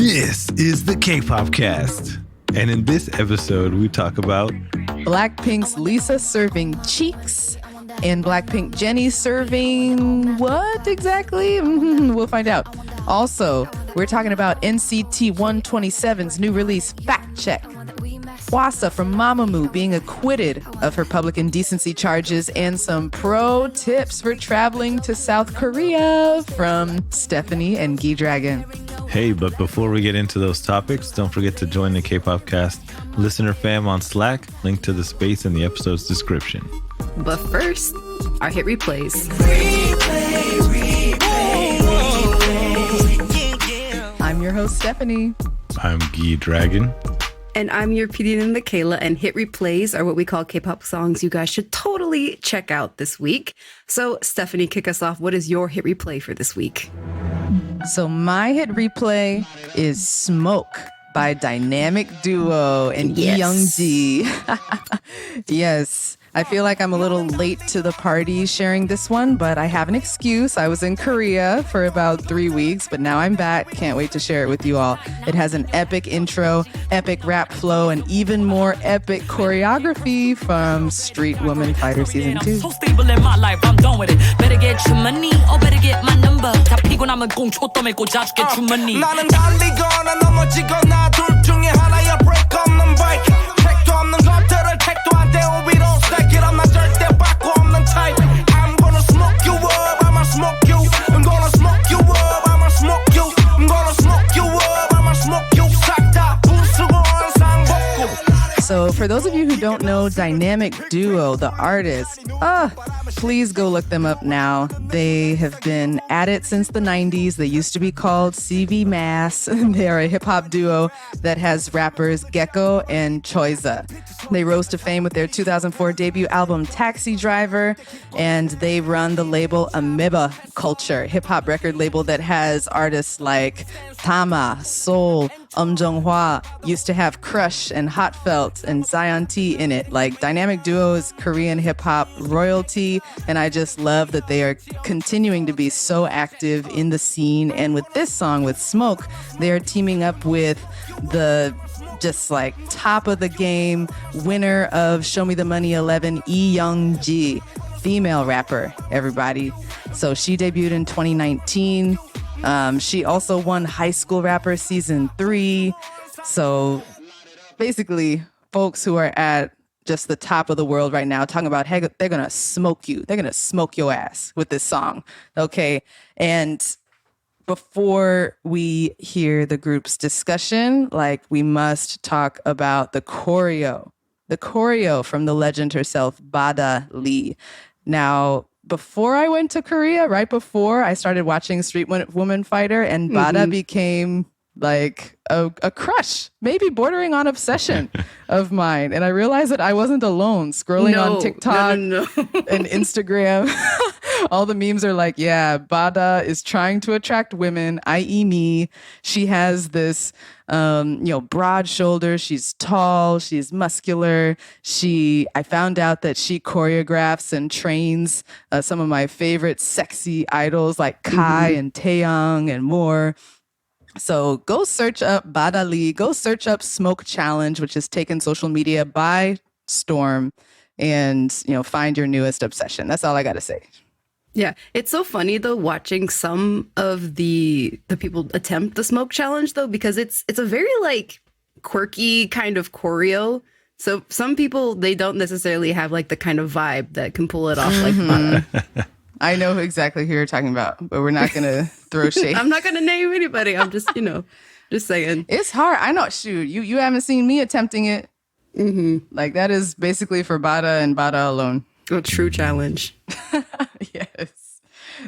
This is the Kpopcast. And in this episode, we talk about BlackPink's Lisa serving cheeks and BlackPink Jennie serving what exactly? We'll find out. Also, we're talking about NCT 127's new release, Fact Check. HWASA from Mamamoo being acquitted of her public indecency charges, and some pro tips for traveling to South Korea from Stephanie and Guy Dragon. Hey, but before we get into those topics, don't forget to join the Kpopcast listener fam on Slack, link to the space in the episode's description. But first, our hit replays. I'm your host, Stephanie. I'm Guy Dragon. And I'm your PD Michaela, and hit replays are what we call K-pop songs you guys should totally check out this week. So, Stephanie, kick us off. What is your hit replay for this week? So my hit replay is Smoke by dynamic duo and Youngji. Yes. I feel like I'm a little late to the party sharing this one, but I have an excuse. I was in Korea for about 3 weeks, but now I'm back. Can't wait to share it with you all. It has an epic intro, epic rap flow, and even more epic choreography from Street Woman Fighter Season 2. So stable in my life, I'm done with it. Better get your money or better get my number. 다 피고 나면 공초 떠밀 꽂아줘 get your money. 나는 달리거나 넘어지거나 둘 중에 하나야 break 없는 bike. 택도 없는 것들을 택도 안 떼고 위로 stack it. I'm not 절대 바꾸 없는 type. I'm gonna smoke you up, I'ma smoke you. I'm gonna smoke you up, I'ma smoke you. I'm gonna smoke you up, I'ma smoke you. 싹 다 부수고 항상 복구. So for those of you who don't know Dynamic Duo, the artist, please go look them up now. They have been at it since the 90s. They used to be called CV Mass. They are a hip-hop duo that has rappers Gecko and HWASA. They rose to fame with their 2004 debut album Taxi Driver, and they run the label Amoeba Culture, hip-hop record label that has artists like Tama, Soul, Jung-hwa, used to have Crush and Hot Felt and Zion T in it. Like, Dynamic Duo is Korean hip-hop royalty, and I just love that they are continuing to be so active in the scene. And with this song, with Smoke, they are teaming up with the just like top of the game winner of Show Me the Money 11, Youngji, female rapper, everybody. So she debuted in 2019. She also won High School Rapper Season 3. So basically, folks who are at just the top of the world right now talking about, hey, they're going to smoke you. They're going to smoke your ass with this song. Okay. And before we hear the group's discussion, like, we must talk about the choreo from the legend herself, Bada Lee. Now, before I went to Korea, right before I started watching Street Woman Fighter, and Bada became like a crush, maybe bordering on obsession of mine. And I realized that I wasn't alone scrolling on TikTok and Instagram. All the memes are like, yeah, Bada is trying to attract women, i.e. me. She has this, broad shoulders. She's tall. She's muscular. I found out that she choreographs and trains some of my favorite sexy idols like Kai and Taeyong and more. So go search up Bada Lee, go search up Smoke Challenge, which has taken social media by storm, and, find your newest obsession. That's all I got to say. Yeah, it's so funny though watching some of the people attempt the Smoke Challenge though, because it's a very like quirky kind of choreo. So some people, they don't necessarily have like the kind of vibe that can pull it off like Bada. I know exactly who you're talking about, but we're not going to throw shade. I'm not going to name anybody. I'm just, just saying. It's hard. I know. Shoot, you haven't seen me attempting it. Mm-hmm. Like, that is basically for Bada and Bada alone. A true challenge. Yes.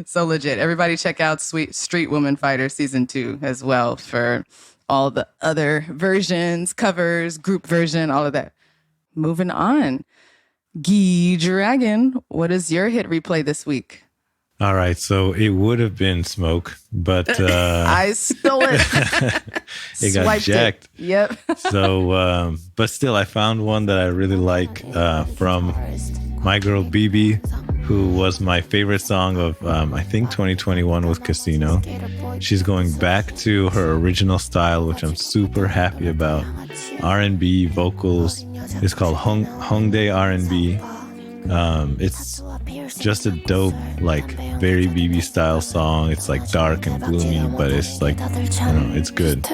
So legit. Everybody check out Street Woman Fighter Season 2 as well for all the other versions, covers, group version, all of that. Moving on. Guy Dragon, what is your hit replay this week? All right, so it would have been Smoke, but I stole it. it got Swiped jacked. It. Yep. So, but still, I found one that I really like from my girl BB, who was my favorite song of, I think, 2021 with Casino. She's going back to her original style, which I'm super happy about. R&B vocals. It's called Hongdae R&B. It's just a dope, like, very BB style song. It's like dark and gloomy, but it's like, I don't know, it's good.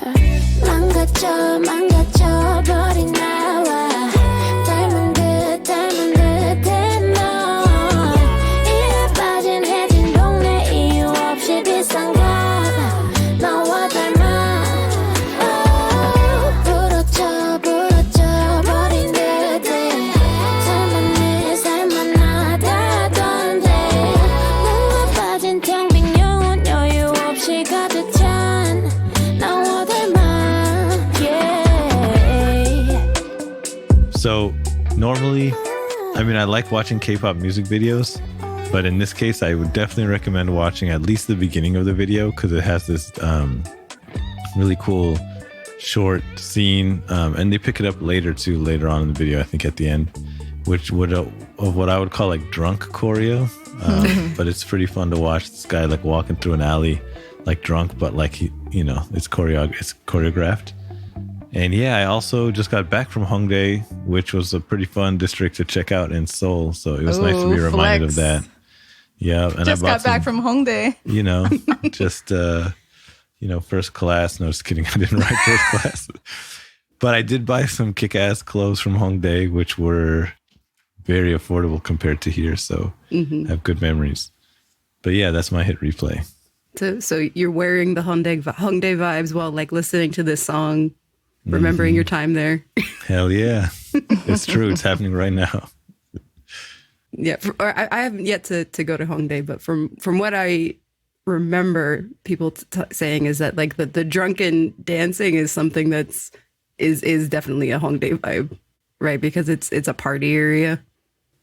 So normally, I mean, I like watching K-pop music videos, but in this case, I would definitely recommend watching at least the beginning of the video because it has this really cool short scene, and they pick it up later on in the video, I think at the end, which would of what I would call like drunk choreo, but it's pretty fun to watch this guy like walking through an alley like drunk, but like he, it's choreographed. And yeah, I also just got back from Hongdae, which was a pretty fun district to check out in Seoul. So it was nice to be reminded of that. Yeah, and just got back from Hongdae. Just first class. No, just kidding. I didn't ride first class, but I did buy some kick-ass clothes from Hongdae, which were very affordable compared to here. So I have good memories. But yeah, that's my hit replay. So you're wearing the Hongdae vibes while like listening to this song. Remembering your time there. Hell yeah. It's true. It's happening right now. Yeah. I haven't yet to go to Hongdae, but from what I remember people saying is that like the drunken dancing is something that's is definitely a Hongdae vibe, right? Because it's a party area.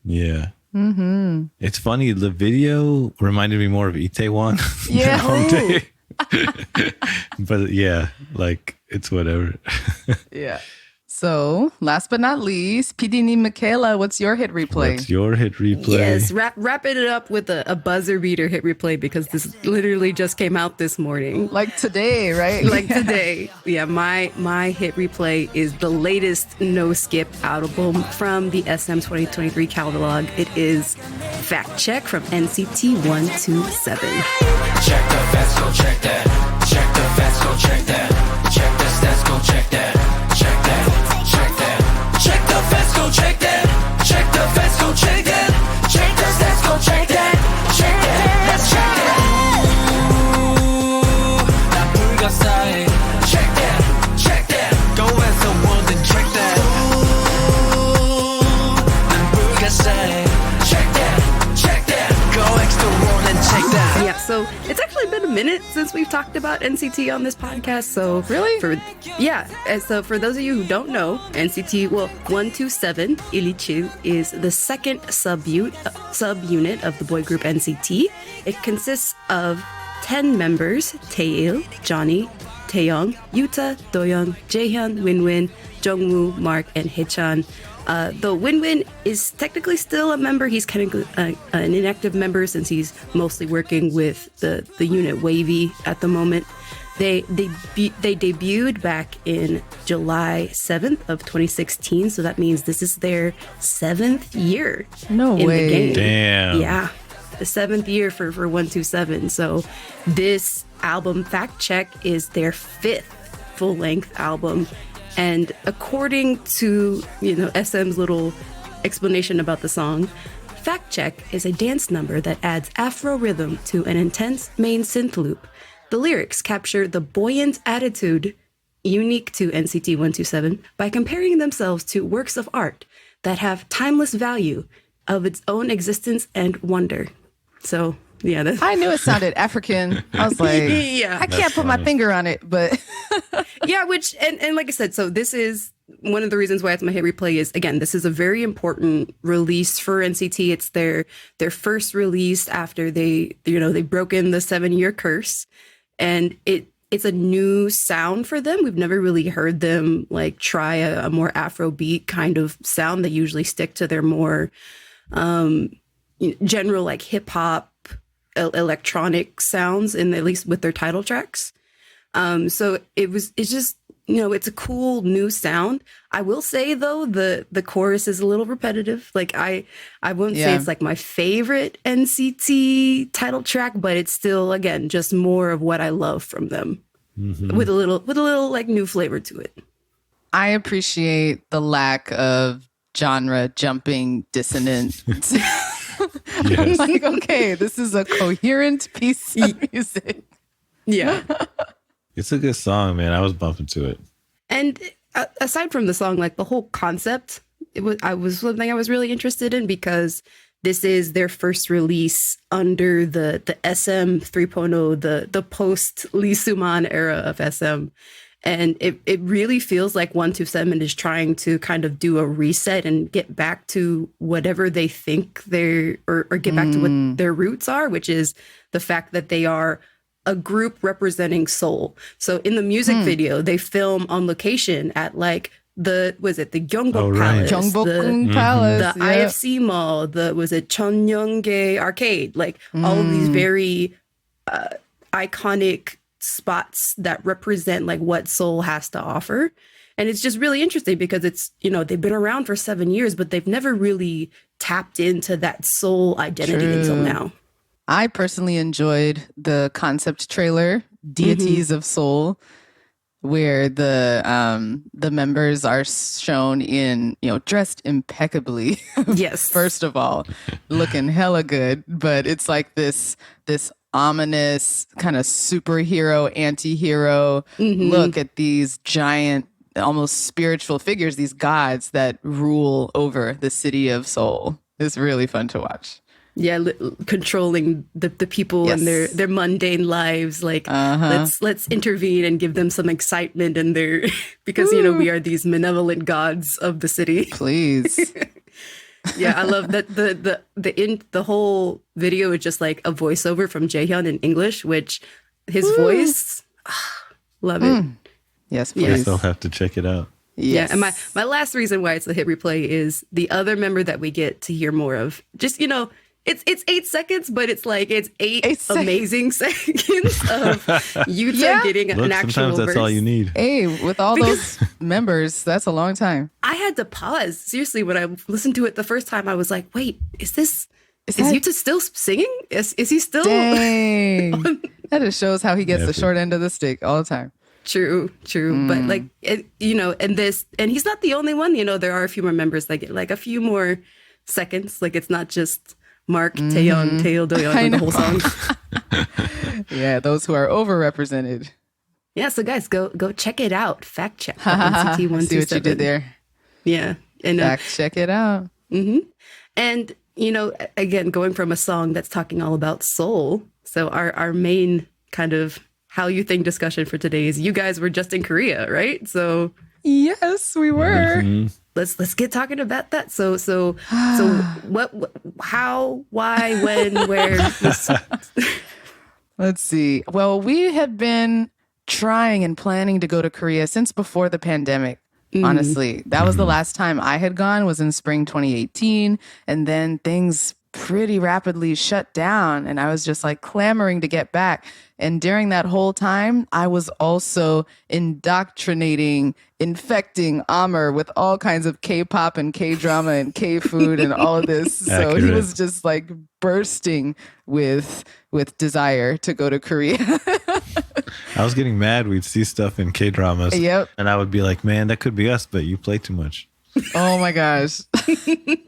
Yeah. Mm-hmm. It's funny. The video reminded me more of Itaewon than Hongdae. But yeah, like it's whatever. Yeah. So last but not least, PD님 Michaela, what's your hit replay? What's your hit replay? Yes, wrapping it up with a buzzer beater hit replay because this literally just came out this morning. Like today, right? Like today. Yeah, my hit replay is the latest No Skip album from the SM 2023 catalog. It is Fact Check from NCT 127. Check the facts, go check that. Check the facts, go check that. Check the stats, go check that. Check that, check that. Check the facts, go check that. Check the facts, go check that. Check the stats, go check that. Check that, let's check that. Ooh, 나 불가사해. Check that, check that. Go as the world and check that. Ooh, 난 불가사해. Check that, check that. Go extra world and check that. Yeah, so it's actually been a minute since we've talked about NCT on this podcast. So really? And so for those of you who don't know, NCT 127 Illichil is the second subunit of the boy group NCT. It consists of 10 members: Taeil, Johnny, Taeyong, Yuta, Doyoung, Jaehyun, Winwin, Jungwoo, Mark, and Haechan. Though Winwin is technically still a member, he's kind of an inactive member since he's mostly working with the unit Wavy at the moment. They debuted back in July 7th of 2016, so that means this is their 7th year in the game. Damn. Yeah, the 7th year for 127. So this album, Fact Check, is their 5th full-length album. And according to, SM's little explanation about the song, Fact Check is a dance number that adds Afro rhythm to an intense main synth loop. The lyrics capture the buoyant attitude unique to NCT 127 by comparing themselves to works of art that have timeless value of its own existence and wonder. So, yeah. I knew it sounded African. I was like, I can't put my finger on it, but... Yeah, and like I said, so this is one of the reasons why it's my hit replay is, again, this is a very important release for NCT. It's their first release after they've broken the 7-year curse, and it's a new sound for them. We've never really heard them like try a more Afrobeat kind of sound. They usually stick to their more general like hip hop electronic sounds, and at least with their title tracks. So it's just, it's a cool new sound. I will say though, the chorus is a little repetitive. Like I wouldn't say it's like my favorite NCT title track, but it's still, again, just more of what I love from them, with a little like new flavor to it. I appreciate the lack of genre jumping dissonant. I'm like, okay, this is a coherent piece of music. Yeah. It's a good song, man. I was bumping to it. And aside from the song, like the whole concept, was something I was really interested in, because this is their first release under the SM 3.0, the post Lee Soo-man era of SM. And it really feels like 127 is trying to kind of do a reset and get back to whatever they think or get back to what their roots are, which is the fact that they are a group representing Seoul. So in the music video, they film on location at like the Gyeongbok Palace, Gyeongbok Palace, the IFC Mall, Cheonyeonggae Arcade, like all of these very iconic spots that represent like what Seoul has to offer. And it's just really interesting because it's, they've been around for 7 years, but they've never really tapped into that Seoul identity until now. I personally enjoyed the concept trailer, Deities of Seoul, where the members are shown in, dressed impeccably. Yes. First of all, looking hella good, but it's like this ominous kind of superhero, anti-hero look at these giant, almost spiritual figures, these gods that rule over the city of Seoul. It's really fun to watch. Yeah, controlling the people and their mundane lives. Like, let's intervene and give them some excitement in their because we are these malevolent gods of the city. Please. Yeah, I love that the whole video is just like a voiceover from Jaehyun in English, which his voice, love it. Yes, please. I still have to check it out. Yes. Yeah, and my last reason why it's the hit replay is the other member that we get to hear more of. Just, it's 8 seconds, but it's like it's eight amazing seconds of Yuta getting an actual sometimes that's verse. all you need. Hey, with all those members, that's a long time. I had to pause. Seriously, when I listened to it the first time, I was like, wait, is Yuta still singing? Is he still? Dang. That just shows how he gets the short end of the stick all the time. True. But like, and he's not the only one. There are a few more members that get like a few more seconds. Like it's not just Mark, Taeyeon, Taeil, Doyeon, the whole song. Yeah, those who are overrepresented. Yeah, so guys, go check it out. Fact check. NCT 127. See what you did there. Yeah. And, fact check it out. And, again, going from a song that's talking all about soul. So our main kind of how you think discussion for today is you guys were just in Korea, right? So yes, we were. Let's get talking about that. So what, how, why, when, where? Let's see. Well, we had been trying and planning to go to Korea since before the pandemic. Honestly, that was the last time I had gone, was in spring 2018. And then things pretty rapidly shut down. And I was just like clamoring to get back. And during that whole time, I was also infecting Amr with all kinds of K-pop and K-drama and K-food and all of this. So he was just like bursting with desire to go to Korea. I was getting mad. We'd see stuff in K-dramas. Yep. And I would be like, man, that could be us, but you play too much. Oh my gosh.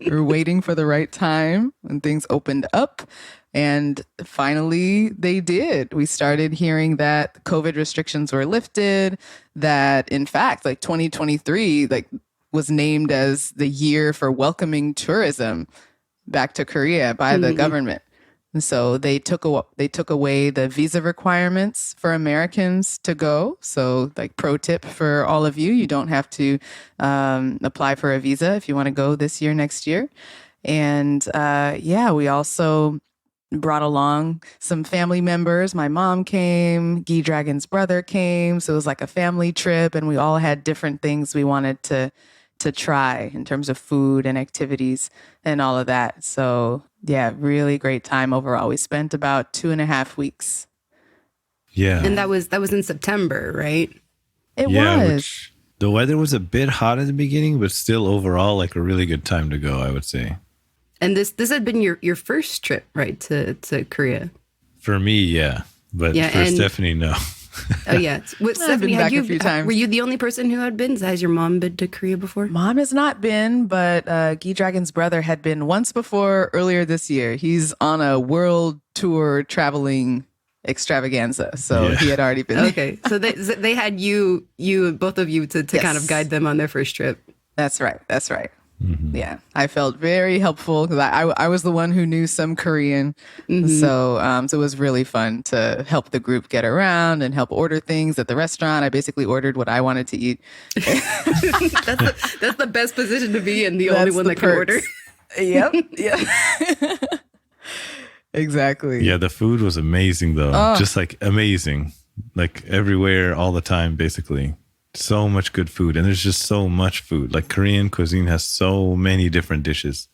We're waiting for the right time when things opened up. And finally, they did. We started hearing that COVID restrictions were lifted, that in fact, like 2023, like was named as the year for welcoming tourism back to Korea by the government. And so they took away the visa requirements for Americans to go. So like pro tip for all of you, you don't have to apply for a visa if you want to go this year, next year. And we also brought along some family members. My mom came, Guy Dragon's brother came. So it was like a family trip, and we all had different things we wanted to try in terms of food and activities and all of that. So yeah, really great time overall. We spent about 2.5 weeks. Yeah. And that was in September, right? It was. The weather was a bit hot at the beginning, but still overall like a really good time to go, I would say. And this had been your first trip, right, to Korea? For me, yeah. But for Stephanie, no. Oh, yeah. With Stephanie, been back a few times. Were you the only person who had been? Has your mom been to Korea before? Mom has not been, but Guy Dragon's brother had been once before earlier this year. He's on a world tour traveling extravaganza. So he had already been. Okay. So they had you both of you to kind of guide them on their first trip. That's right. Mm-hmm. Yeah, I felt very helpful because I was the one who knew some Korean. Mm-hmm. So it was really fun to help the group get around and help order things at the restaurant. I basically ordered what I wanted to eat. That's the best position to be in, the only one that can order. Yep. Yeah. Exactly. Yeah, the food was amazing though. Just like amazing. Like everywhere, all the time, basically. So much good food, and there's just so much food. Like Korean cuisine has so many different dishes.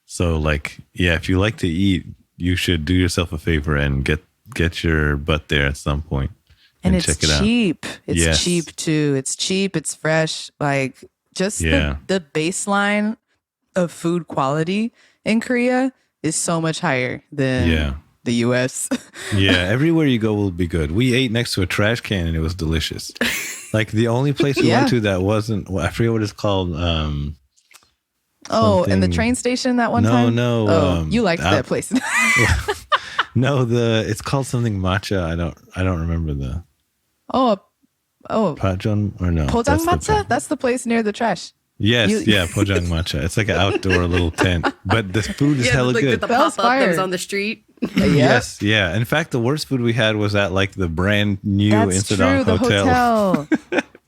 So like, yeah, if you like to eat, you should do yourself a favor and get your butt there at some point and it's check it cheap. out. It's cheap too. It's cheap. It's fresh. Like just the baseline of food quality in Korea is so much higher than the U.S. Yeah, everywhere you go will be good. We ate next to a trash can and it was delicious. Like the only place we went to that wasn't, I forget what it's called. And the train station that one time? No. Oh, you liked that place. No, it's called something matcha. I don't remember the. Pajang or no? Pojang matcha? That's the place near the trash. Yes, Pojang matcha. It's like an outdoor little tent, but the food is hella good. With the pop-up that was on the street. Yes, yeah. In fact, the worst food we had was at like the brand new Insadong Hotel.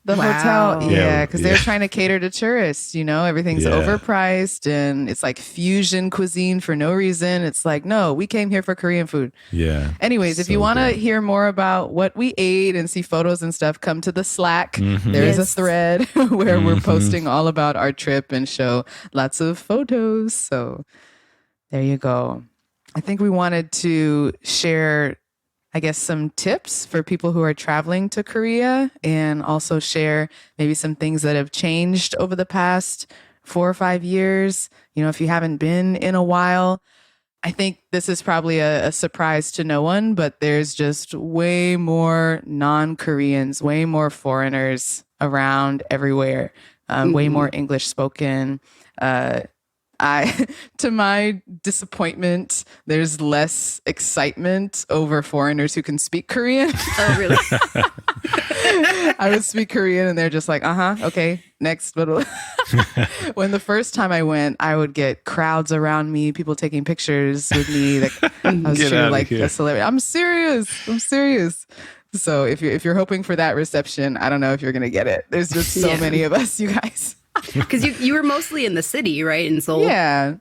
The hotel, because they're trying to cater to tourists, everything's overpriced and it's like fusion cuisine for no reason. It's like, no, we came here for Korean food. Yeah. Anyways, if you want to hear more about what we ate and see photos and stuff, come to the Slack. Mm-hmm. There's a thread where we're posting all about our trip and show lots of photos. So there you go. I think we wanted to share some tips for people who are traveling to Korea and also share maybe some things that have changed over the past 4 or 5 years. If you haven't been in a while, I think this is probably a surprise to no one, but there's just way more non-Koreans, way more foreigners around everywhere, way more English spoken. To my disappointment, there's less excitement over foreigners who can speak Korean. Oh, really? I would speak Korean and they're just like, okay, next. When the first time I went, I would get crowds around me, people taking pictures with me. I was treated like a celebrity. I'm serious. So if you're hoping for that reception, I don't know if you're going to get it. There's just so many of us, you guys. Because you were mostly in the city, right? In Seoul? Yeah.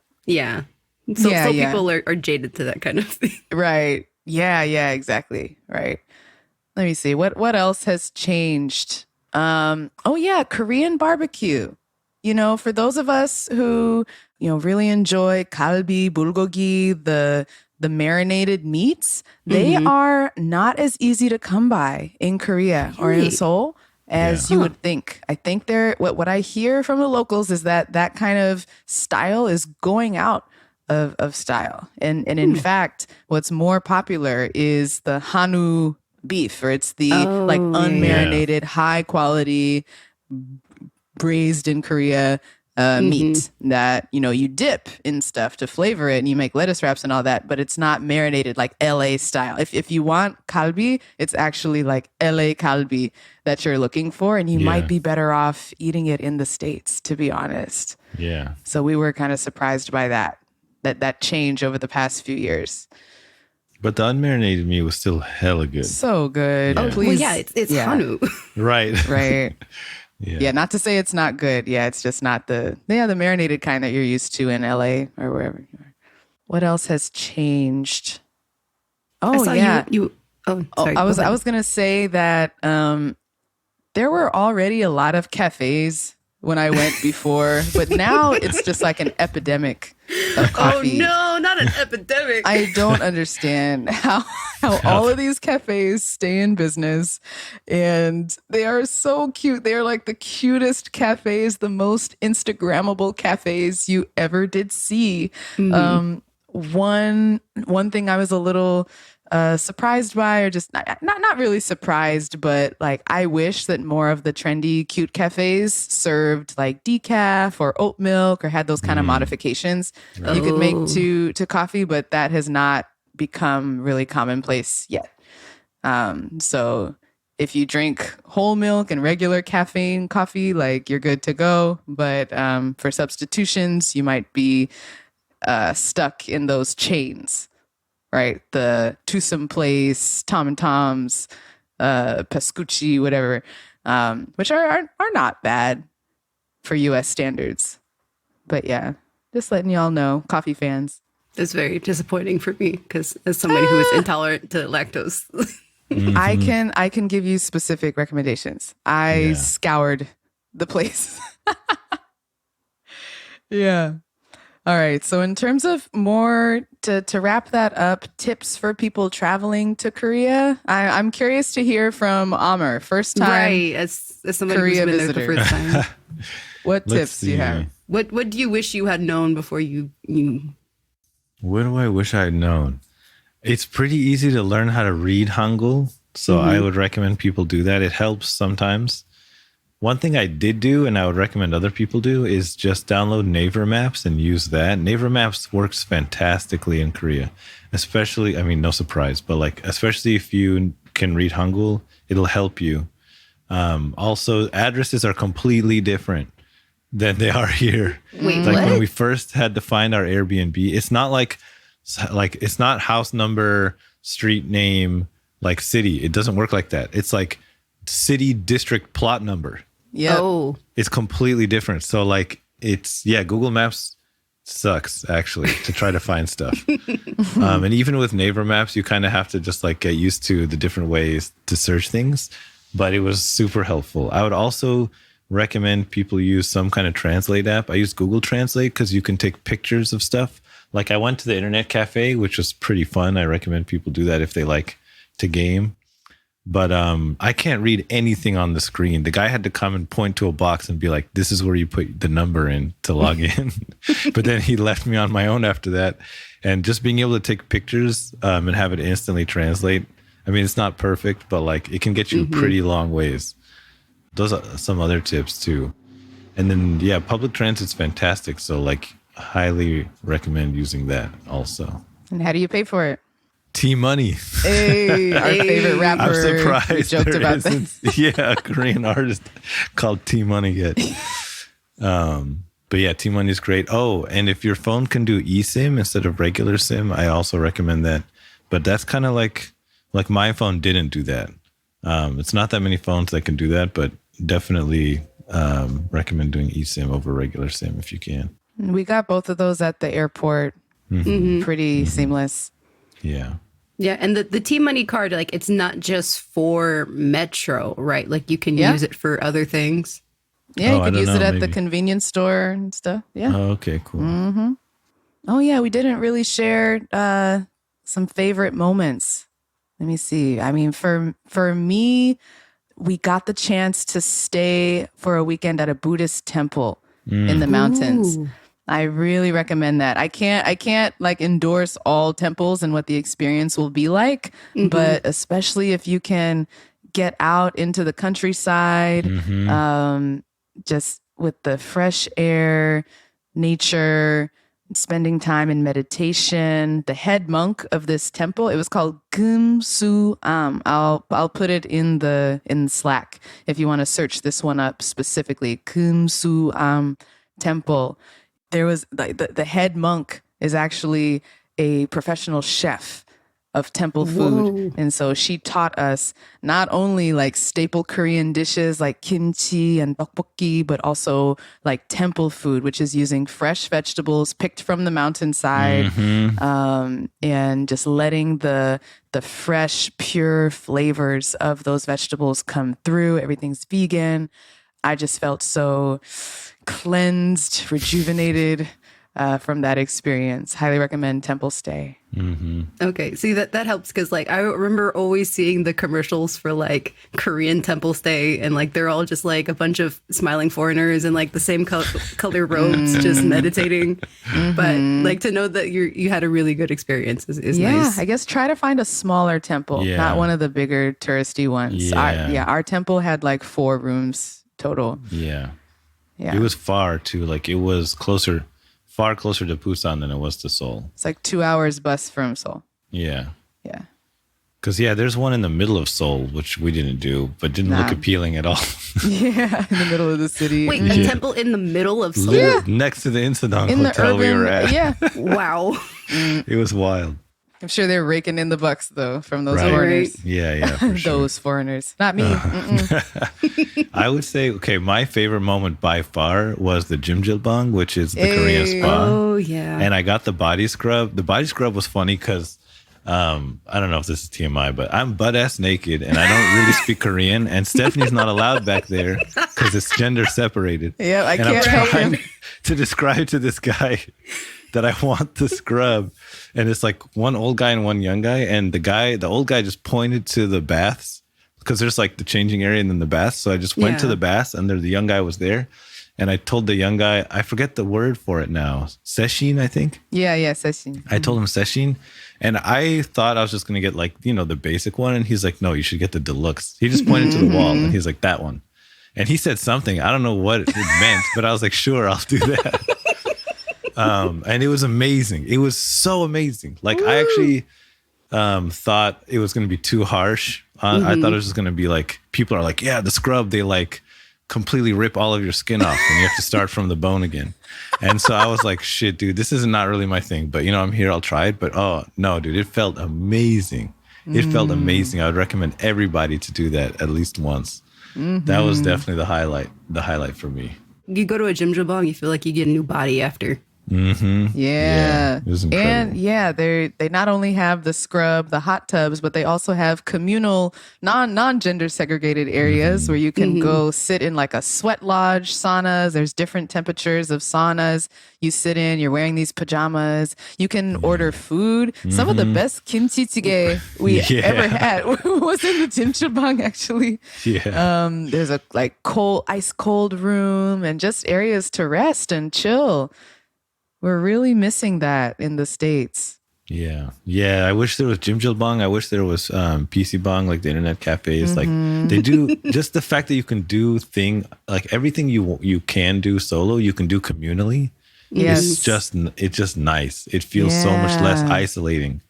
So people are jaded to that kind of thing. Right. Yeah, exactly. Right. Let me see. What else has changed? Korean barbecue. For those of us who, really enjoy galbi, bulgogi, the marinated meats, they are not as easy to come by in Korea or in Seoul as you would think. I think what I hear from the locals is that kind of style is going out of style. And in fact, what's more popular is the Hanu beef, or it's the unmarinated, high quality, braised in Korea meat that, you dip in stuff to flavor it and you make lettuce wraps and all that, but it's not marinated like LA style. If you want kalbi, it's actually like LA kalbi that you're looking for, and you might be better off eating it in the States, to be honest. Yeah. So we were kind of surprised by that change over the past few years. But the unmarinated meat was still hella good. So good. Yeah. Well, Please. yeah, it's yeah. Hanu. Right. Right. Yeah. Yeah, not to say it's not good. Yeah, it's just not the marinated kind that you're used to in LA or wherever you are. What else has changed? I Oh saw yeah. Sorry. I was gonna say that there were already a lot of cafes when I went before, but now it's just like an epidemic of coffee. Oh no, not an epidemic. I don't understand how all of these cafes stay in business, and they are so cute. They are like the cutest cafes, the most Instagrammable cafes you ever did see. One thing I was a little surprised by, or just not really surprised, but like I wish that more of the trendy cute cafes served like decaf or oat milk or had those kind of modifications you could make to coffee, but that has not become really commonplace yet. So if you drink whole milk and regular caffeine coffee, like you're good to go. But for substitutions, you might be stuck in those chains, right? The Twosome Place, Tom and Tom's, Pascucci, whatever, which are not bad for U.S. standards. But yeah, just letting y'all know, coffee fans. It's very disappointing for me because as somebody who is intolerant to lactose. I can give you specific recommendations. I scoured the place. Yeah. All right. So in terms of more to wrap that up, tips for people traveling to Korea, I'm curious to hear from Amr. First time, Right, as somebody Korea who's been visitor. there the first time. What tips do you have? What do you wish you had known before you What do I wish I had known? It's pretty easy to learn how to read Hangul. So I would recommend people do that. It helps sometimes. One thing I did do, and I would recommend other people do, is just download Naver Maps and use that. Naver Maps works fantastically in Korea, especially, I mean, no surprise, but like, especially if you can read Hangul, it'll help you. Also, addresses are completely different than they are here. Wait, like what? when we first had to find our Airbnb, it's not like it's not house number, street name, like city. It doesn't work like that. It's like city, district, plot number. Yeah. Oh, It's completely different. So like Google Maps sucks actually to try to find stuff. And even with Naver Maps, you kind of have to just like get used to the different ways to search things. But it was super helpful. I would also recommend people use some kind of translate app. I use Google Translate because you can take pictures of stuff. Like I went to the internet cafe, which was pretty fun. I recommend people do that if they like to game. But I can't read anything on the screen. The guy had to come and point to a box and be like, this is where you put the number in to log in. But then he left me on my own after that. And just being able to take pictures and have it instantly translate. I mean, it's not perfect, but like it can get you a pretty long ways. Those are some other tips too. And then, yeah, public transit's fantastic. So like highly recommend using that also. And how do you pay for it? T-Money. Hey, our favorite rapper. I'm surprised. We joked there about isn't- that. Yeah, a Korean artist called T-Money yet. But yeah, T-Money is great. Oh, and if your phone can do eSIM instead of regular SIM, I also recommend that. But that's kind of like my phone didn't do that. It's not that many phones that can do that, but definitely recommend doing eSIM over regular SIM if you can. We got both of those at the airport. Pretty seamless. Yeah. yeah. And the T-Money card, like it's not just for Metro, right? Like you can Yeah. use it for other things. Yeah, Oh, you I could don't use know, it at the maybe. convenience store and stuff. Yeah. Oh, okay, cool. Oh yeah, we didn't really share some favorite moments. Let me see. I mean, for me, we got the chance to stay for a weekend at a Buddhist temple in the mountains. Ooh. I really recommend that. I can't like endorse all temples and what the experience will be like, but especially if you can get out into the countryside, just with the fresh air, nature, spending time in meditation. The head monk of this temple, it was called Su Am. I'll put it in Slack if you want to search this one up specifically. Su Am temple. There was like the head monk is actually a professional chef of temple food. And so she taught us not only like staple Korean dishes like kimchi and tteokbokki, but also like temple food, which is using fresh vegetables picked from the mountainside, and just letting the fresh, pure flavors of those vegetables come through. Everything's vegan. I just felt so cleansed, rejuvenated from that experience. Highly recommend Temple Stay. Okay, see that helps because like I remember always seeing the commercials for like Korean temple stay, and like they're all just like a bunch of smiling foreigners in like the same color robes, just meditating. But like to know that you had a really good experience is nice. Yeah, I guess try to find a smaller temple, not one of the bigger touristy ones. Our temple had like 4 rooms total. Yeah. It was far too. Like it was far closer to Busan than it was to Seoul. It's like 2 hours bus from Seoul. Yeah. Yeah. Because, there's one in the middle of Seoul, which we didn't do, but didn't look appealing at all. Yeah, in the middle of the city. Wait, a temple in the middle of Seoul? Yeah. Next to the Insadong hotel we were at. Yeah. Wow. It was wild. I'm sure they're raking in the bucks, though, from those foreigners. Yeah, for sure. Those foreigners. Not me. I would say, my favorite moment by far was the Jimjilbang, which is the Korean spa. Oh, yeah. And I got the body scrub. The body scrub was funny because, I don't know if this is TMI, but I'm butt-ass naked and I don't really speak Korean. And Stephanie's not allowed back there because it's gender separated. Yeah, I and can't I'm help trying him. to describe to this guy that I want the scrub. And it's like one old guy and one young guy. And the old guy just pointed to the baths because there's like the changing area and then the baths. So I just went to the baths and the young guy was there. And I told the young guy, I forget the word for it now. Sesshin, I think. Yeah, sesshin. I told him sesshin. And I thought I was just going to get like, the basic one. And he's like, no, you should get the deluxe. He just pointed to the wall and he's like, that one. And he said something. I don't know what it meant, but I was like, sure, I'll do that. And it was amazing. It was so amazing. Like I actually thought it was going to be too harsh. I thought it was just going to be like, people are like, yeah, the scrub, they like completely rip all of your skin off and you have to start from the bone again. And so I was like, shit, dude, this is not really my thing, but I'm here, I'll try it. But oh no, dude, it felt amazing. It felt amazing. I would recommend everybody to do that at least once. That was definitely the highlight for me. You go to a jjimjilbang, you feel like you get a new body after. Yeah. It was incredible. And they not only have the scrub, the hot tubs, but they also have communal, non-gender segregated areas where you can go sit in like a sweat lodge saunas. There's different temperatures of saunas. You sit in, you're wearing these pajamas. You can order food. Some of the best kimchi jjigae we ever had was in the jjimjilbang, actually. Yeah. There's a like ice cold room and just areas to rest and chill. We're really missing that in the States. Yeah. I wish there was Jimjilbang. I wish there was PC Bang, like the internet cafes. Like they do, just the fact that you can do like everything you can do solo, you can do communally. Yes. It's just nice. It feels so much less isolating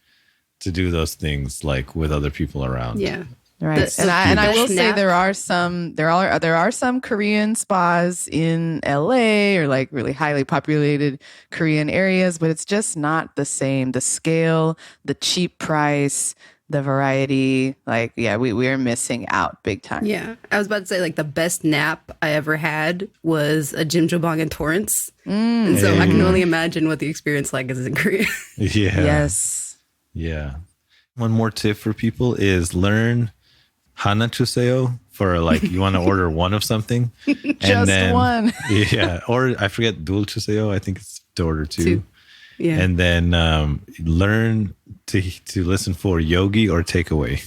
to do those things like with other people around. Yeah. Right. And I will say there are some Korean spas in LA or like really highly populated Korean areas, but it's just not the same. The scale, the cheap price, the variety, like, we are missing out big time. Yeah. I was about to say like the best nap I ever had was a jjimjilbang in Torrance. And so I can only imagine what the experience like is in Korea. Yeah. Yes. Yeah. One more tip for people is learn Hana Chuseo for like you want to order one of something. Just one. Yeah. Or I forget Dul Chuseo. I think it's to order two. Yeah. And then learn to listen for yogi or takeaway.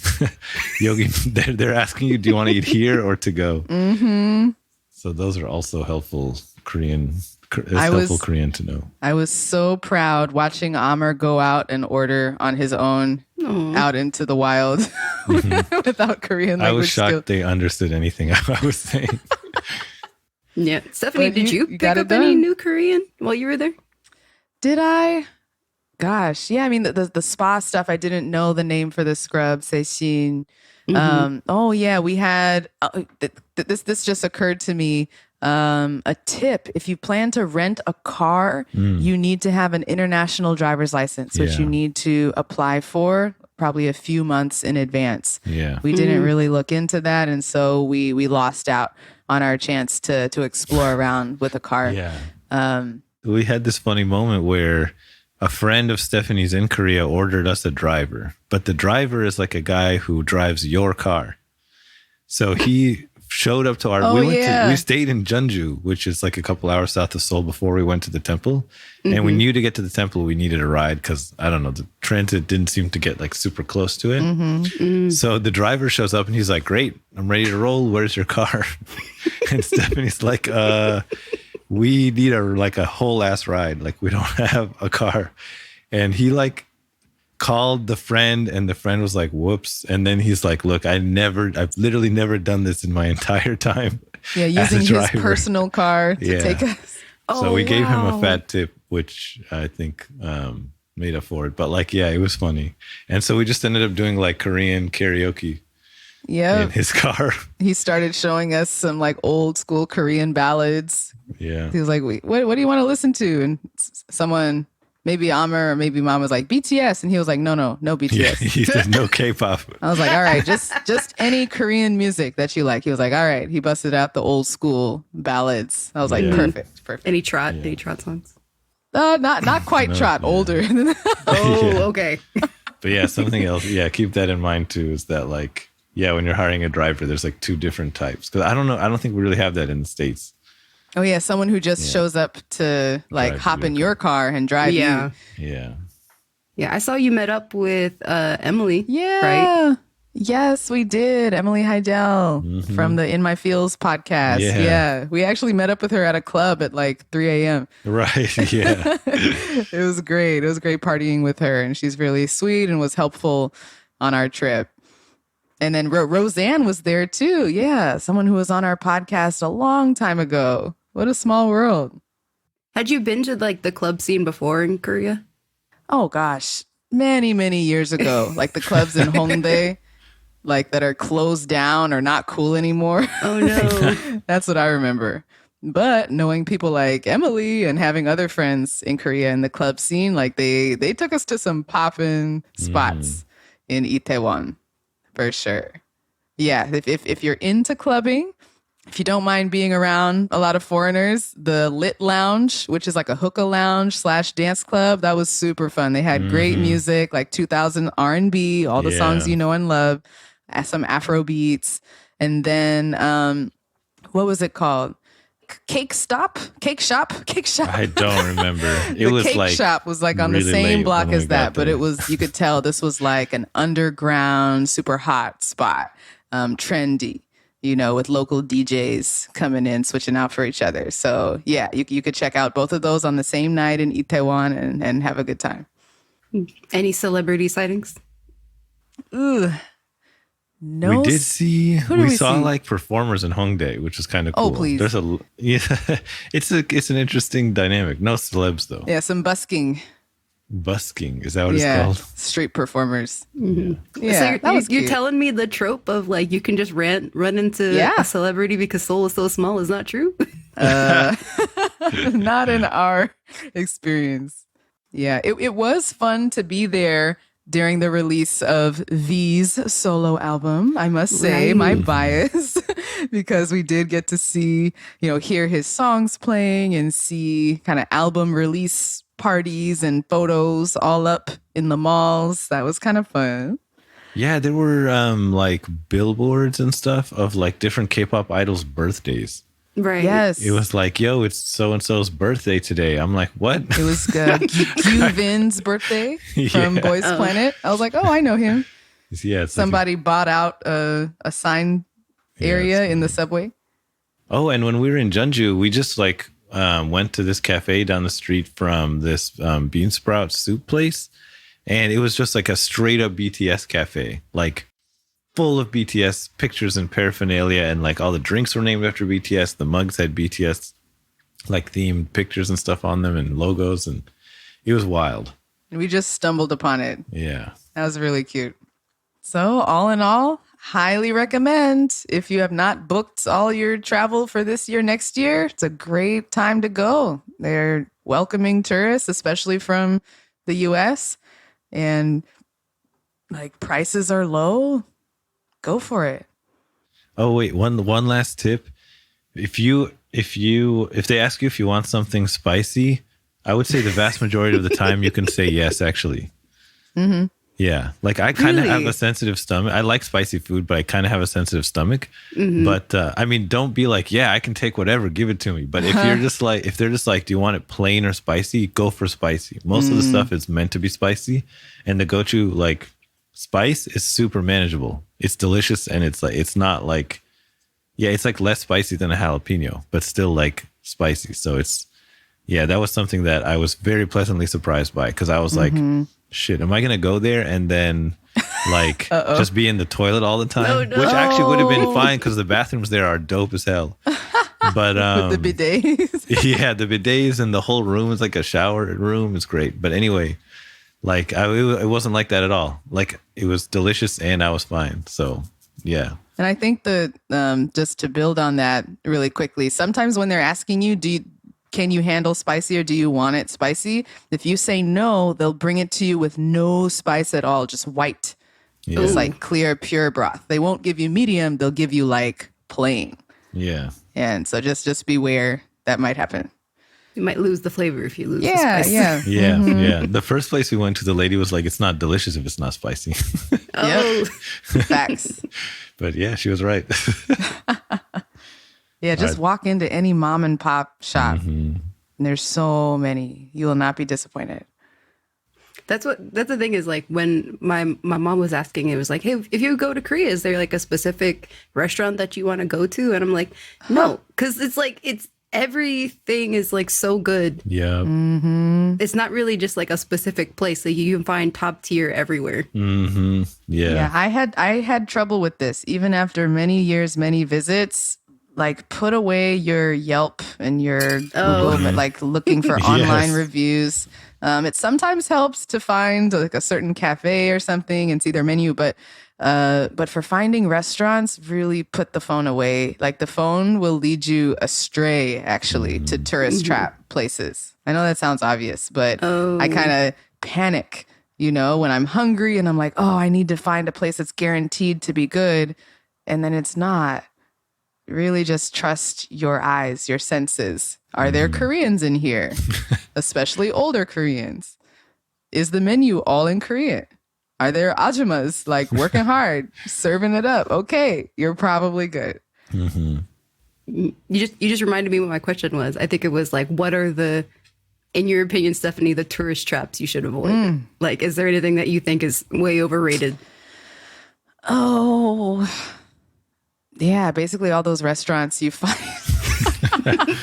Yogi, they're asking you, do you want to eat here or to go? So those are also helpful Korean to know. I was so proud watching Amr go out and order on his own out into the wild without Korean language. I was shocked skill. they understood anything I was saying. Yeah. Stephanie, But did you pick up any new Korean while you were there? Did I? Gosh, yeah. I mean, the spa stuff, I didn't know the name for the scrub, Seishin. Oh, yeah. We had, this just occurred to me. A tip: if you plan to rent a car, you need to have an international driver's license, which you need to apply for probably a few months in advance. Yeah. We didn't really look into that, and so we lost out on our chance to explore around with a car. Yeah. We had this funny moment where a friend of Stephanie's in Korea ordered us a driver, but the driver is like a guy who drives your car. So he showed up to our, we stayed in Jeonju, which is like a couple hours south of Seoul before we went to the temple. And we knew to get to the temple, we needed a ride because, I don't know, the transit didn't seem to get like super close to it. So the driver shows up and he's like, great, I'm ready to roll. Where's your car? And Stephanie's like, we need a whole ass ride. Like, we don't have a car. And he like called the friend, and the friend was like, whoops. And then he's like, look, I've literally never done this in my entire time. Yeah, using his personal car to take us. So we gave him a fat tip, which I think made up for it. But like, yeah, it was funny. And so we just ended up doing like Korean karaoke in his car. He started showing us some like old school Korean ballads. Yeah. He was like, wait, what do you want to listen to? And someone, maybe Amr or maybe Mom, was like, BTS. And he was like, no BTS. Yeah, he said no K-pop. I was like, all right, just any Korean music that you like. He was like, all right. He busted out the old school ballads. I was like, perfect. Any trot songs? Not quite trot, older. Okay. But yeah, something else. Yeah, keep that in mind too, is that like, yeah, when you're hiring a driver, there's like two different types. Because I don't think we really have that in the States. Oh yeah, someone who just shows up to like hop in your car and drive you. Yeah. Yeah, I saw you met up with Emily. Yeah. Right? Yes, we did. Emily Heidel from the In My Feels podcast. Yeah. We actually met up with her at a club at like 3 a.m. Right. Yeah. It was great. It was great partying with her, and she's really sweet and was helpful on our trip. And then Roseanne was there too. Yeah. Someone who was on our podcast a long time ago. What a small world. Had you been to like the club scene before in Korea? Oh gosh, many, many years ago. Like the clubs in Hongdae, like that are closed down or not cool anymore. Oh no. That's what I remember. But knowing people like Emily and having other friends in Korea in the club scene, like they took us to some poppin' spots in Itaewon. For sure. Yeah, if you're into clubbing, if you don't mind being around a lot of foreigners, the Lit Lounge, which is like a hookah lounge / dance club, that was super fun. They had great music, like 2000 R&B, all the songs you know and love, some Afro beats. And then, what was it called? Cake Shop. I don't remember. The cake shop was like on the same block as that, but it was, you could tell this was like an underground, super hot spot, trendy, you know, with local DJs coming in, switching out for each other. So yeah, you could check out both of those on the same night in Itaewon and have a good time. Any celebrity sightings? Ooh. No, we did see. We saw like performers in Hongdae, which was kind of cool. Oh, please! There's it's an interesting dynamic. No celebs though. Yeah, some busking. Busking, is that what it's called? Street performers. Mm-hmm. Yeah, so you're telling me the trope of like you can just run into a celebrity because Seoul is so small is not true? Not in our experience. Yeah, it was fun to be there during the release of V's solo album, I must say, my bias, because we did get to see, hear his songs playing and see kind of album release parties and photos all up in the malls. That was kind of fun. Yeah, there were like billboards and stuff of like different K-pop idols' birthdays. Right. Yes. It was like, yo, it's so-and-so's birthday today. I'm like, what? It was Vin's birthday from Boys Planet. I was like, oh, I know him. Yeah. Somebody bought out a sign area in the subway. Oh, and when we were in Jeonju, we just like went to this cafe down the street from this bean sprout soup place. And it was just like a straight up BTS cafe. Like, full of BTS pictures and paraphernalia, and like all the drinks were named after BTS. The mugs had BTS like themed pictures and stuff on them and logos, and it was wild. We just stumbled upon it. Yeah. That was really cute. So all in all, highly recommend. If you have not booked all your travel for this year, next year, it's a great time to go. They're welcoming tourists, especially from the US. And like prices are low, go for it. Oh wait, one last tip. If they ask you if you want something spicy, I would say the vast majority of the time you can say yes, actually. Mm-hmm. Yeah. Like I kind of Really? have a sensitive stomach. I like spicy food, but I kind of have a sensitive stomach. Mm-hmm. But I mean, don't be like, yeah, I can take whatever, give it to me. But if they're just like, do you want it plain or spicy? Go for spicy. Most of the stuff is meant to be spicy. And the gochu like spice is super manageable. It's delicious. And it's not like, yeah, it's like less spicy than a jalapeno, but still like spicy. So that was something that I was very pleasantly surprised by, because I was like, shit, am I going to go there and then like just be in the toilet all the time? Oh, no. Which actually would have been fine because the bathrooms there are dope as hell. But With the bidets. yeah, the bidets and the whole room is like a shower room. It's great. But anyway, like it wasn't like that at all. Like it was delicious and I was fine. So yeah. And I think just to build on that really quickly, sometimes when they're asking you, can you handle spicy or do you want it spicy? If you say no, they'll bring it to you with no spice at all, just white. Yeah. It's like clear, pure broth. They won't give you medium. They'll give you like plain. Yeah. And so just beware that might happen. You might lose the flavor if you lose the Yeah, spice. yeah. Yeah. Yeah. The first place we went to, the lady was like, it's not delicious if it's not spicy. Oh, Facts. But yeah, she was right. Yeah, just walk into any mom and pop shop. And there's so many. You will not be disappointed. that's the thing is, like, when my mom was asking, it was like, hey, if you go to Korea, is there like a specific restaurant that you want to go to? And I'm like, no, because it's like, everything is like so good. Yeah. It's not really just like a specific place that you can find top tier everywhere. Yeah. Yeah, I had trouble with this even after many years, many visits. Like, put away your Yelp and your Google, but like looking for online reviews. It sometimes helps to find like a certain cafe or something and see their menu, but for finding restaurants, really put the phone away. Like, the phone will lead you astray, actually, to tourist trap places. I know that sounds obvious, but I kind of panic, when I'm hungry and I'm like, oh, I need to find a place that's guaranteed to be good. And then it's not. Really just trust your eyes, your senses. Are there Koreans in here? Especially older Koreans. Is the menu all in Korean? Are there ajumas like working hard, serving it up? Okay, you're probably good. You just reminded me what my question was. I think it was like, what are in your opinion, Stephanie, the tourist traps you should avoid? Like, is there anything that you think is way overrated? Oh, yeah, basically all those restaurants you find.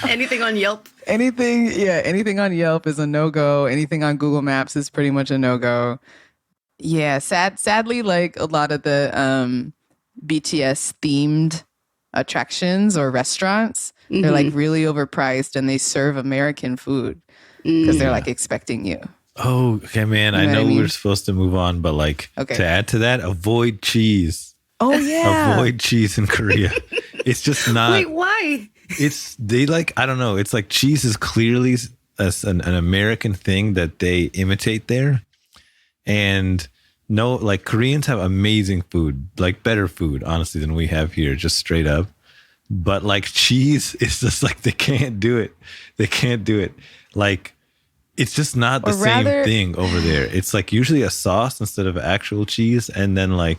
Anything on Yelp? Anything on Yelp is a no-go. Anything on Google Maps is pretty much a no-go. Yeah, sadly, like a lot of the BTS themed attractions or restaurants, they're like really overpriced and they serve American food because they're like expecting you. Oh, okay, man. You I know know what I mean? we're supposed to move on, but like to add to that, avoid cheese. Oh, yeah. Avoid cheese in Korea. It's just not. Wait, why? I don't know. It's like cheese is clearly an American thing that they imitate there. And no, like Koreans have amazing food, like better food, honestly, than we have here, just straight up. But like cheese, it's just like they can't do it. They can't do it. Like, it's just not the same thing over there. It's like usually a sauce instead of actual cheese. And then like,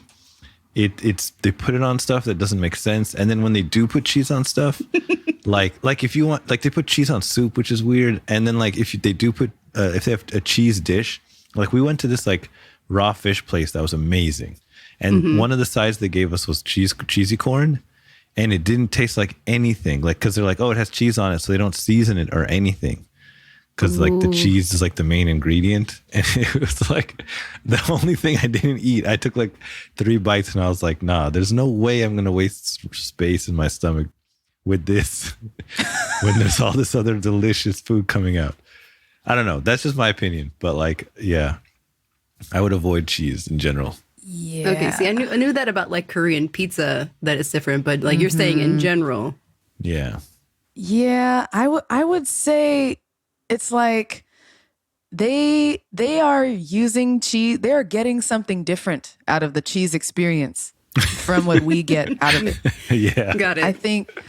they put it on stuff that doesn't make sense. And then when they do put cheese on stuff, like if you want, like they put cheese on soup, which is weird. And then like if they have a cheese dish, like we went to this like raw fish place that was amazing. And one of the sides they gave us was cheesy corn. And it didn't taste like anything. Like, cause they're like, oh, it has cheese on it. So they don't season it or anything. Because like the cheese is like the main ingredient. And it was like the only thing I didn't eat. I took like 3 bites and I was like, nah, there's no way I'm going to waste space in my stomach with this when there's all this other delicious food coming out. I don't know. That's just my opinion. But like, yeah, I would avoid cheese in general. Yeah. Okay, see, I knew that about like Korean pizza, that it's different. But like you're saying in general. Yeah. Yeah, I would say it's like they are using cheese. They are getting something different out of the cheese experience from what we get out of it. Yeah. Got it. I think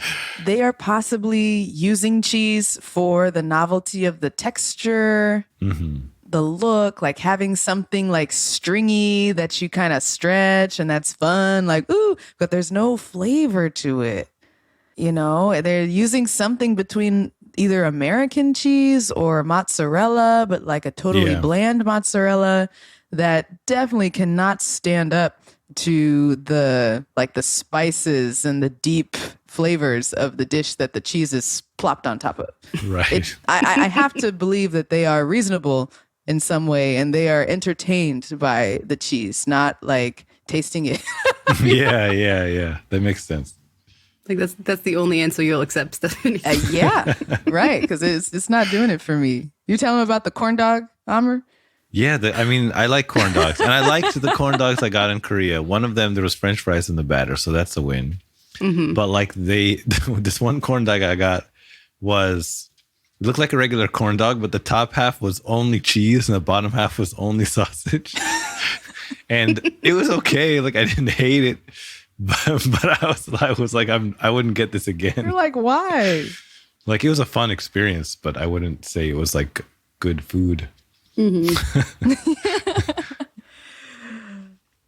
they are possibly using cheese for the novelty of the texture, the look, like having something like stringy that you kind of stretch and that's fun. Like, ooh, but there's no flavor to it. You know, they're using something between either American cheese or mozzarella, but like a totally bland mozzarella that definitely cannot stand up to the spices and the deep flavors of the dish that the cheese is plopped on top of. Right. I have to believe that they are reasonable in some way and they are entertained by the cheese, not like tasting it. Yeah. That makes sense. Like that's the only answer you'll accept, Stephanie. Yeah, right. Because it's not doing it for me. You tell them about the corn dog, Amr? Yeah, I like corn dogs. And I liked the corn dogs I got in Korea. One of them, there was French fries in the batter, so that's a win. But like this one corn dog I got looked like a regular corn dog, but the top half was only cheese and the bottom half was only sausage. And it was okay. Like I didn't hate it. But I was like, I wouldn't get this again. You're like, why? Like it was a fun experience, but I wouldn't say it was like good food.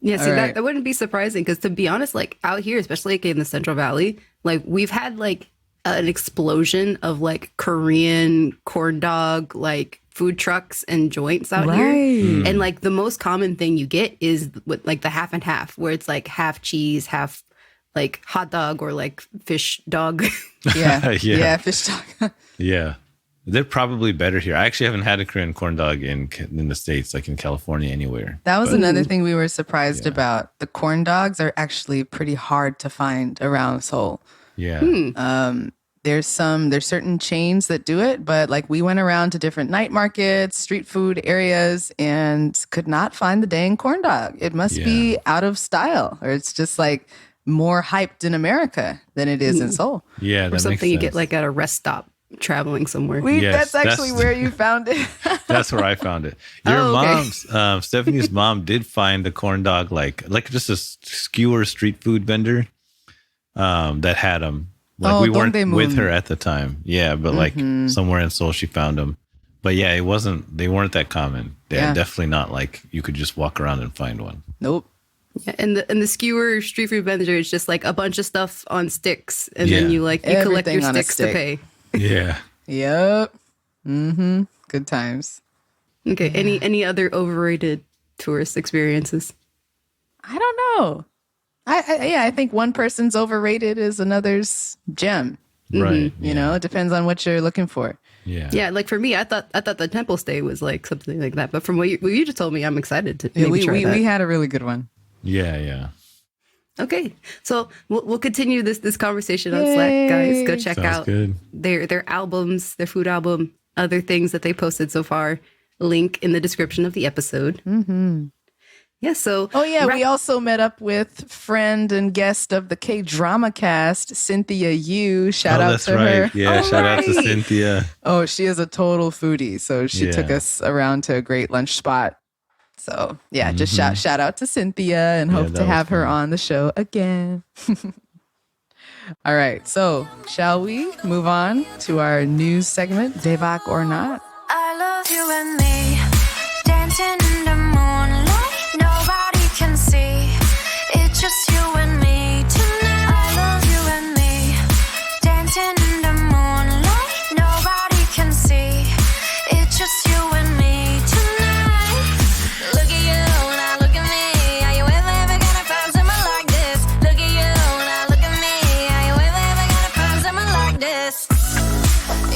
Yeah, see, right. that wouldn't be surprising because to be honest, like out here, especially like in the Central Valley, like we've had like an explosion of like Korean corn dog like food trucks and joints out here. And like the most common thing you get is with like the half and half, where it's like half cheese, half like hot dog or like fish dog. Yeah, fish dog. Yeah. They're probably better here. I actually haven't had a Korean corn dog in the States, like in California, anywhere. That was another thing we were surprised about. The corn dogs are actually pretty hard to find around Seoul. Yeah. There's certain chains that do it, but like we went around to different night markets, street food areas, and could not find the dang corn dog. It must be out of style, or it's just like more hyped in America than it is in Seoul. Yeah, Or something you get like at a rest stop traveling somewhere. That's actually where you found it. That's where I found it. Your mom's, Stephanie's mom did find the corn dog, like just a skewer street food vendor that had them. Like we weren't with her at the time. Yeah, but like somewhere in Seoul she found them. But yeah, they weren't that common. They're definitely not like you could just walk around and find one. Nope. Yeah, and the skewer street food vendor is just like a bunch of stuff on sticks, and then you collect your sticks to pay. Yeah. Yep. Good times. Okay. Any other overrated tourist experiences? I don't know. I think one person's overrated is another's gem. Right. You know, it depends on what you're looking for. Yeah. Yeah, like for me, I thought the temple stay was like something like that. But from what you just told me, I'm excited to maybe try that. We had a really good one. Yeah. Okay, so we'll continue this conversation on Slack, guys. Go check out good. their albums, their food album, other things that they posted so far. Link in the description of the episode. Yeah, so... Oh, yeah, we also met up with friend and guest of the K-Drama cast, Cynthia Yu. Shout out to her. Yeah, shout out to Cynthia. Oh, she is a total foodie, so she took us around to a great lunch spot. So, yeah, just shout out to Cynthia and hope to have her on the show again. All right, so shall we move on to our news segment, Daebak or Not? I love you and me, dancing in the moonlight, nobody can see, it's just you and me tonight. I love you and me, dancing in the moonlight, nobody can see, it's just you and me tonight. Look at you, now look at me, are you ever gonna find someone like this? Look at you, now look at me, are you ever gonna find someone like this?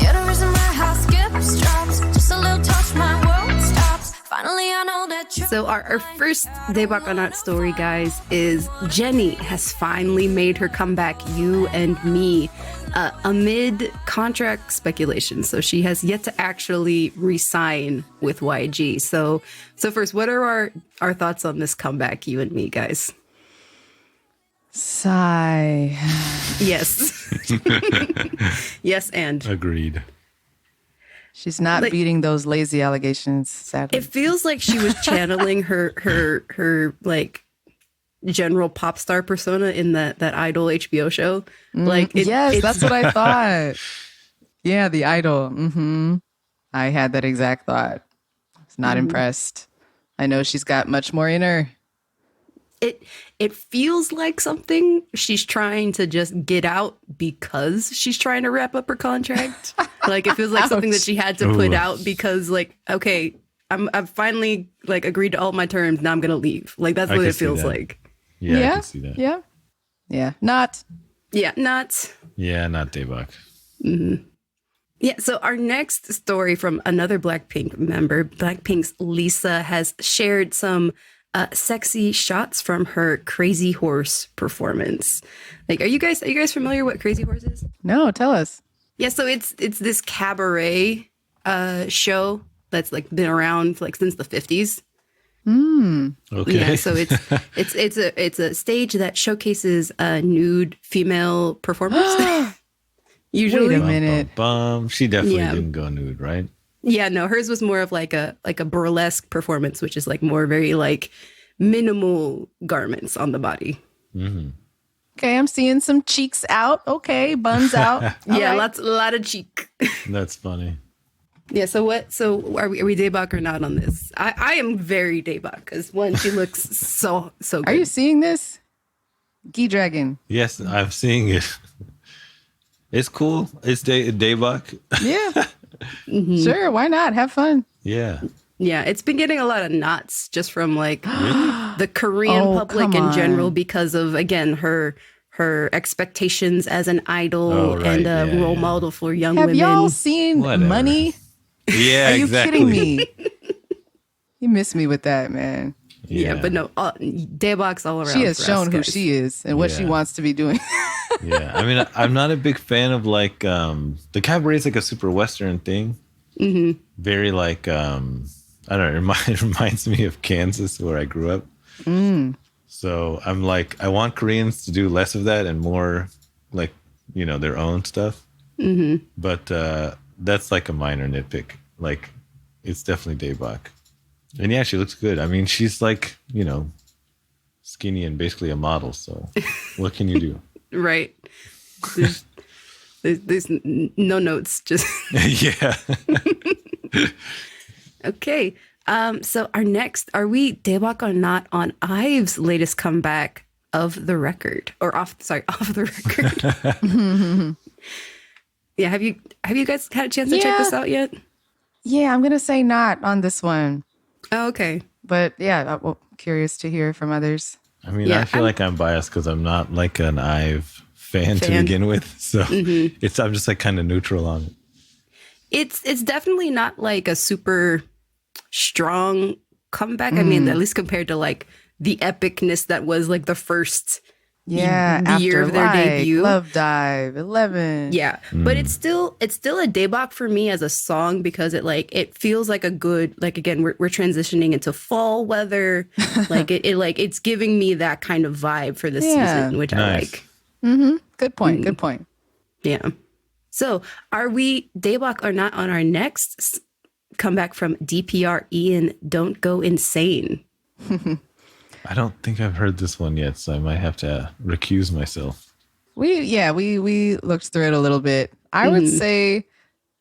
You're the reason my house skips, drops, just a little touch, my world stops. Finally, I know that you. So our first Daebak or Not story, guys, is Jennie has finally made her comeback, You and Me, amid contract speculation. So she has yet to actually re-sign with YG. So first, what are our thoughts on this comeback, You and Me, guys? Sigh. Yes. Yes, and. Agreed. She's not Like- beating those lazy allegations, sadly. It feels like she was channeling her like general pop star persona in that Idol HBO show. Yes, it's- that's what I thought. Yeah, the Idol. I had that exact thought. I was not impressed. I know she's got much more in her. it feels like something she's trying to just get out because she's trying to wrap up her contract. Like it feels like something that she had to put Ooh. out because like, okay, I've finally like agreed to all my terms. Now I'm gonna leave. Like that's I what can it see feels that. like. Yeah, I can see that. Yeah. Not. Yeah, not. Yeah, not Daebak. Yeah, so our next story from another BlackPink member, BlackPink's Lisa, has shared some sexy shots from her Crazy Horse performance. Like, are you guys familiar what Crazy Horse is? No, tell us. Yeah, so it's this cabaret show that's like been around like since the 50s. Okay. Yeah, so it's a stage that showcases nude female performers. Usually, Wait a minute. Bum. She definitely Yeah. didn't go nude, right? yeah, no, hers was more of like a burlesque performance, which is like more very like minimal garments on the body. Okay, I'm seeing some cheeks out. Okay, buns out. All Yeah, right. a lot of cheek. That's funny. Yeah, so are we Daebak or not on this? I am very Daebak because one, she looks so good. Are you seeing this? Gee Dragon. Yes, I'm seeing it. It's cool. It's Daebak. Yeah. Sure, why not? Have fun. Yeah. Yeah, it's been getting a lot of knots just from like the Korean Oh, public come in general on. because of again her expectations as an idol Oh, right. and a Yeah, role yeah. model for young Have women. y'all seen Whatever. Money? Yeah, Are you exactly. kidding me? You miss me with that, man. Yeah, but no, Daebak's all around. She has for us, shown who guys. she is and what she Yeah. wants to be doing. Yeah. I mean, I'm not a big fan of like the cabaret is like a super Western thing. Very like I don't know. It reminds me of Kansas where I grew up. So I'm like, I want Koreans to do less of that and more like their own stuff. But that's like a minor nitpick. Like, it's definitely Daebak. And yeah, she looks good. I mean, she's like, skinny and basically a model. So what can you do? Right. There's no notes. Just Yeah. okay. So our next, are we Daebak or not on IVE's latest comeback of the record or off the record? Yeah. Have you guys had a chance to check Yeah. this out yet? Yeah, I'm going to say not on this one. Oh, okay. But yeah, I'm curious to hear from others. I mean, Yeah, I feel like I'm biased because I'm not like an IVE fan to begin with. So I'm just like kind of neutral on it. It's definitely not like a super strong comeback. I mean, at least compared to like the epicness that was like the first Yeah, the year of their debut. Love Dive, 11. Yeah, but it's still a Daebak for me as a song because it feels like a good, like again we're transitioning into fall weather, like it's giving me that kind of vibe for this Yeah. season, which I Nice. like. Good point. Good point. Yeah. So are we Daebak or not on our next comeback from DPR Ian? Don't go insane. I don't think I've heard this one yet, so I might have to recuse myself. We looked through it a little bit. I would say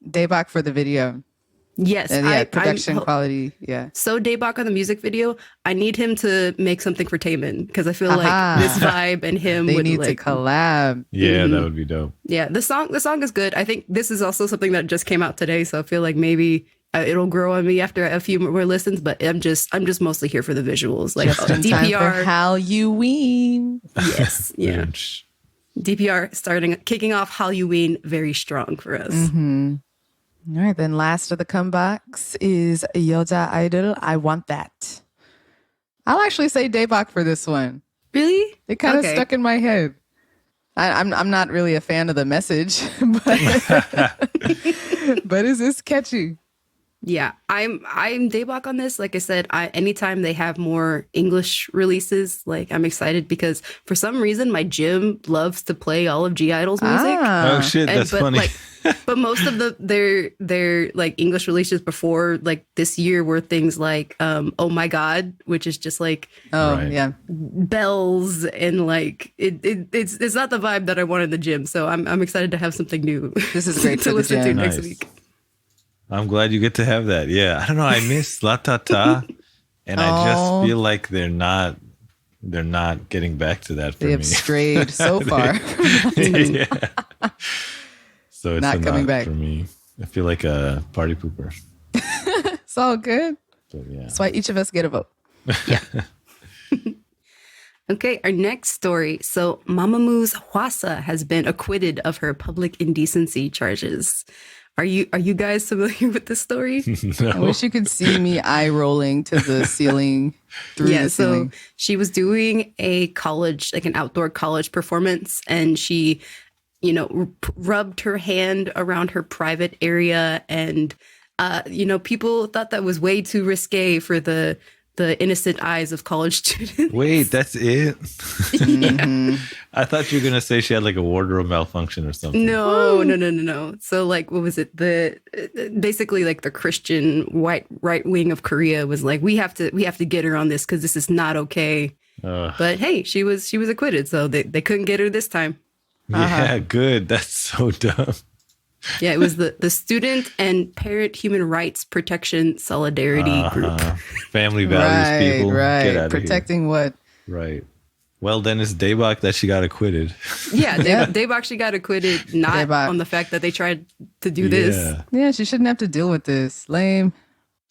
Daebak for the video. Yes, And yeah, I'm production quality. Yeah. so Daebak on the music video. I need him to make something for Taemin because I feel Aha. like this vibe and him They would need like to collab. Yeah, that would be dope. Yeah, the song is good. I think this is also something that just came out today, so I feel like maybe it'll grow on me after a few more listens. But I'm just mostly here for the visuals, like Just in time for DPR. Halloween. Yes, yeah, Shh. DPR kicking off Halloween very strong for us. All right, then last of the comebacks is Yoja Idol. I Want That. I'll actually say Daebak for this one. Really? It kind of Okay. stuck in my head. I'm not really a fan of the message, but but it's catchy. Yeah, I'm Daebak on this. Like I said, anytime they have more English releases, like I'm excited because for some reason my gym loves to play all of G Idol's music. Oh shit, that's funny. But most of their like English releases before like this year were things like Oh My God, which is just like bells and like it's not the vibe that I want in the gym. So I'm excited to have something new. This is great to for the listen to gym. next Nice. week. I'm glad you get to have that. Yeah, I don't know. I miss La Ta Ta, and I just feel like they're not getting back to that for They me. have strayed so far. Yeah. So it's Not coming back for me. I feel like a party pooper. It's all good. So yeah. That's why each of us get a vote. Okay, our next story. So Mamamoo's HWASA has been acquitted of her public indecency charges. Are you guys familiar with this story? I wish you could see me eye rolling to the ceiling. Through the ceiling. So she was doing a college, like an outdoor college performance, and she, rubbed her hand around her private area, and people thought that was way too risque for the innocent eyes of college students. Wait, that's it? Yeah. I thought you were gonna say she had like a wardrobe malfunction or something. No. So like, what was it? Basically like the Christian right wing of Korea was like, we have to get her on this because this is not okay. But hey, she was acquitted, so they couldn't get her this time. Yeah, good. That's so dumb. Yeah, it was the Student and Parent Human Rights Protection Solidarity Group. Family values people. Right. Get out of Protecting what? here. Right. Well, then it's Daebak that she got acquitted. Yeah, Dave actually got acquitted, not Daebak. on the fact that they tried to do this. Yeah, she shouldn't have to deal with this. Lame.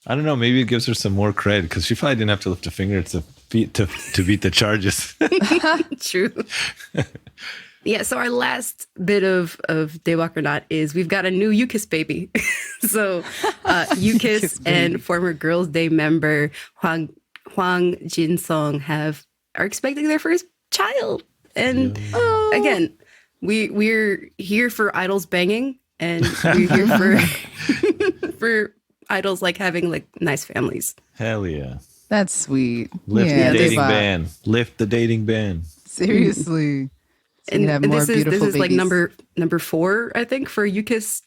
I don't know. Maybe it gives her some more cred because she probably didn't have to lift a finger to beat the charges. True. Yeah, so our last bit of Daebak or Not is we've got a new UKISS baby. So UKISS and former Girls' Day member Hwang Jin-sung are expecting their first child. And again, we're here for idols banging, and we're here for idols like having like nice families. Hell yeah. That's sweet. Lift yeah, the dating Daebak. ban. Lift the dating ban. Seriously. So you can have more this beautiful is like babies. number 4, I think, for UKISS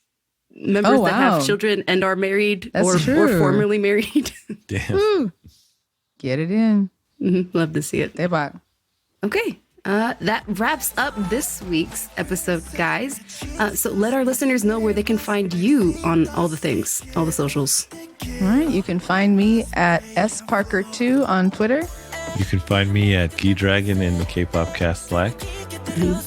members that have children and are married or formerly married. Damn. Woo. Get it in. Love to see it. Daebak. Okay. That wraps up this week's episode, guys. So let our listeners know where they can find you on all the things, all the socials. All right. You can find me at sparker2 on Twitter. You can find me at Geedragon in the Kpopcast Slack.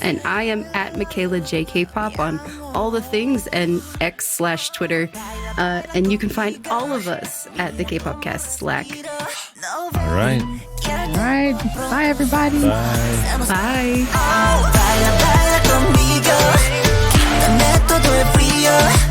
And I am at Michaela JK on all the things and X/Twitter. And you can find all of us at the Kpopcast Slack. All right. All right. Bye, everybody. Bye. Bye. Baila, baila conmigo, dame todo el brillo.